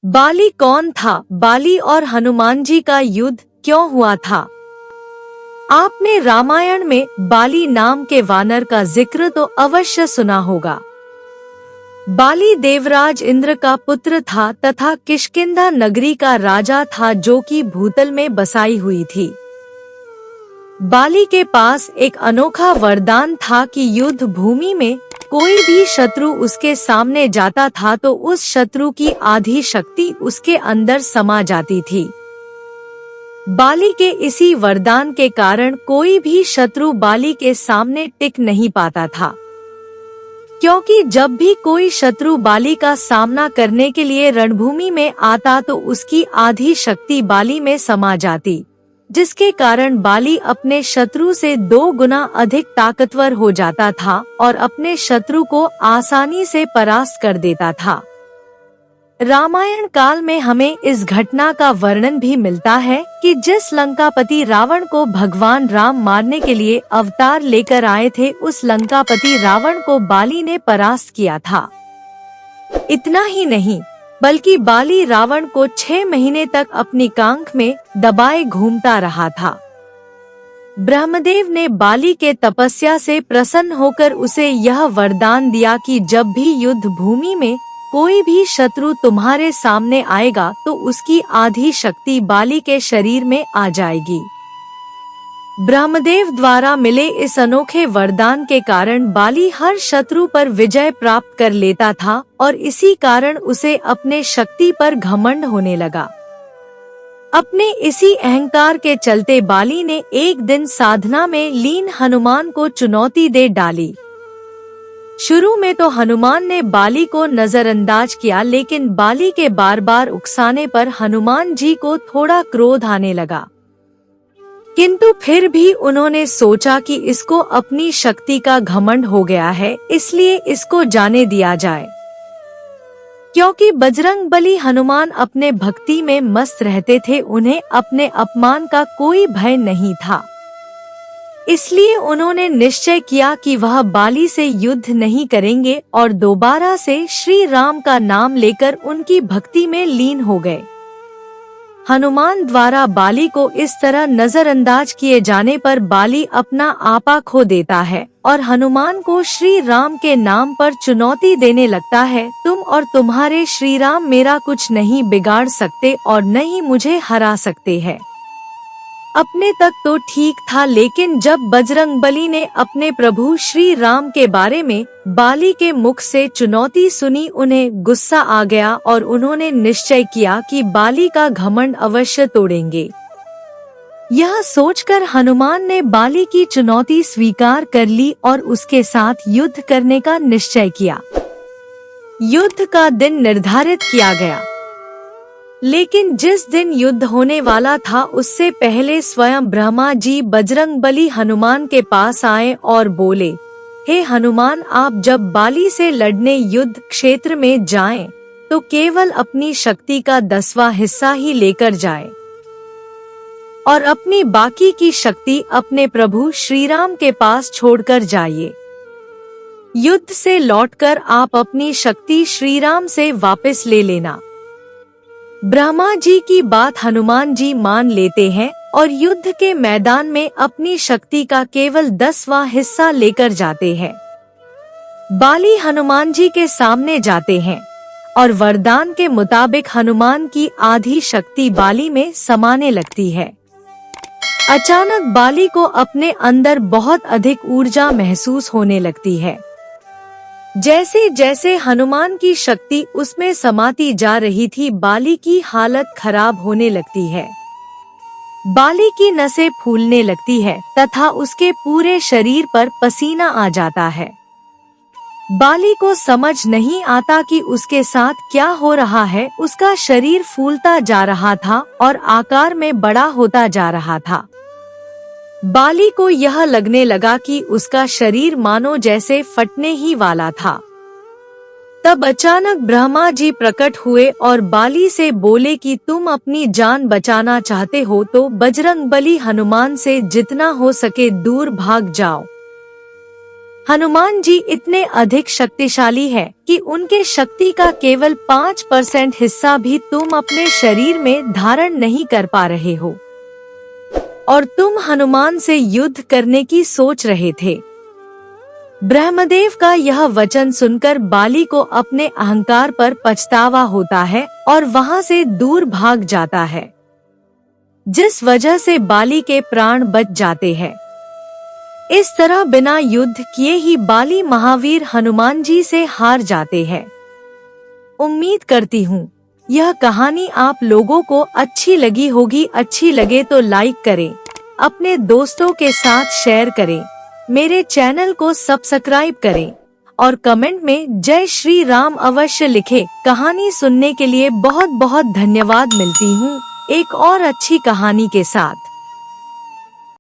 बाली कौन था? बाली और हनुमान जी का युद्ध क्यों हुआ था? आपने रामायण में बाली नाम के वानर का जिक्र तो अवश्य सुना होगा। बाली देवराज इंद्र का पुत्र था तथा किष्किंधा नगरी का राजा था, जो कि भूतल में बसाई हुई थी। बाली के पास एक अनोखा वरदान था कि युद्ध भूमि में कोई भी शत्रु उसके सामने जाता था तो उस शत्रु की आधी शक्ति उसके अंदर समा जाती थी। बाली के इसी वरदान के कारण कोई भी शत्रु बाली के सामने टिक नहीं पाता था, क्योंकि जब भी कोई शत्रु बाली का सामना करने के लिए रणभूमि में आता तो उसकी आधी शक्ति बाली में समा जाती, जिसके कारण बाली अपने शत्रु से 2 गुना अधिक ताकतवर हो जाता था और अपने शत्रु को आसानी से परास्त कर देता था। रामायण काल में हमें इस घटना का वर्णन भी मिलता है कि जिस लंकापति रावण को भगवान राम मारने के लिए अवतार लेकर आए थे, उस लंकापति रावण को बाली ने परास्त किया था। इतना ही नहीं, बल्कि बाली रावण को 6 महीने तक अपनी कांख में दबाए घूमता रहा था। ब्रह्मदेव ने बाली के तपस्या से प्रसन्न होकर उसे यह वरदान दिया कि जब भी युद्ध भूमि में कोई भी शत्रु तुम्हारे सामने आएगा तो उसकी आधी शक्ति बाली के शरीर में आ जाएगी। ब्रह्मदेव द्वारा मिले इस अनोखे वरदान के कारण बाली हर शत्रु पर विजय प्राप्त कर लेता था और इसी कारण उसे अपने शक्ति पर घमंड होने लगा। अपने इसी अहंकार के चलते बाली ने एक दिन साधना में लीन हनुमान को चुनौती दे डाली। शुरू में तो हनुमान ने बाली को नजरअंदाज किया, लेकिन बाली के बार बार उकसाने पर हनुमान जी को थोड़ा क्रोध आने लगा। किंतु फिर भी उन्होंने सोचा कि इसको अपनी शक्ति का घमंड हो गया है, इसलिए इसको जाने दिया जाए। क्योंकि बजरंगबली हनुमान अपने भक्ति में मस्त रहते थे, उन्हें अपने अपमान का कोई भय नहीं था। इसलिए उन्होंने निश्चय किया कि वह बाली से युद्ध नहीं करेंगे और दोबारा से श्री राम का नाम लेकर उनकी भक्ति में लीन हो गए। हनुमान द्वारा बाली को इस तरह नजरअंदाज किए जाने पर बाली अपना आपा खो देता है और हनुमान को श्री राम के नाम पर चुनौती देने लगता है, तुम और तुम्हारे श्री राम मेरा कुछ नहीं बिगाड़ सकते और न ही मुझे हरा सकते हैं। अपने तक तो ठीक था, लेकिन जब बजरंगबली ने अपने प्रभु श्री राम के बारे में बाली के मुख से चुनौती सुनी, उन्हें गुस्सा आ गया और उन्होंने निश्चय किया कि बाली का घमंड अवश्य तोड़ेंगे। यह सोचकर हनुमान ने बाली की चुनौती स्वीकार कर ली और उसके साथ युद्ध करने का निश्चय किया। युद्ध का दिन निर्धारित किया गया, लेकिन जिस दिन युद्ध होने वाला था उससे पहले स्वयं ब्रह्मा जी बजरंगबली हनुमान के पास आए और बोले, हे हनुमान, आप जब बाली से लड़ने युद्ध क्षेत्र में जाएं, तो केवल अपनी शक्ति का 10वां हिस्सा ही लेकर जाएं और अपनी बाकी की शक्ति अपने प्रभु श्री राम के पास छोड़कर जाइए। युद्ध से लौटकर आप अपनी शक्ति श्री राम से वापस ले लेना। ब्रह्मा जी की बात हनुमान जी मान लेते हैं और युद्ध के मैदान में अपनी शक्ति का केवल 10वां हिस्सा लेकर जाते हैं। बाली हनुमान जी के सामने जाते हैं और वरदान के मुताबिक हनुमान की आधी शक्ति बाली में समाने लगती है। अचानक बाली को अपने अंदर बहुत अधिक ऊर्जा महसूस होने लगती है। जैसे जैसे हनुमान की शक्ति उसमें समाती जा रही थी, बाली की हालत खराब होने लगती है। बाली की नसें फूलने लगती है तथा उसके पूरे शरीर पर पसीना आ जाता है। बाली को समझ नहीं आता कि उसके साथ क्या हो रहा है। उसका शरीर फूलता जा रहा था और आकार में बड़ा होता जा रहा था। बाली को यह लगने लगा कि उसका शरीर मानो जैसे फटने ही वाला था। तब अचानक ब्रह्मा जी प्रकट हुए और बाली से बोले कि तुम अपनी जान बचाना चाहते हो तो बजरंगबली हनुमान से जितना हो सके दूर भाग जाओ। हनुमान जी इतने अधिक शक्तिशाली है कि उनके शक्ति का केवल 5% हिस्सा भी तुम अपने शरीर में धारण नहीं कर पा रहे हो, और तुम हनुमान से युद्ध करने की सोच रहे थे। ब्रह्मदेव का यह वचन सुनकर बाली को अपने अहंकार पर पछतावा होता है और वहां से दूर भाग जाता है, जिस वजह से बाली के प्राण बच जाते हैं। इस तरह बिना युद्ध किए ही बाली महावीर हनुमान जी से हार जाते हैं। उम्मीद करती हूँ यह कहानी आप लोगों को अच्छी लगी होगी। अच्छी लगे तो लाइक करें, अपने दोस्तों के साथ शेयर करें, मेरे चैनल को सब्सक्राइब करें और कमेंट में जय श्री राम अवश्य लिखें। कहानी सुनने के लिए बहुत बहुत धन्यवाद। मिलती हूँ एक और अच्छी कहानी के साथ।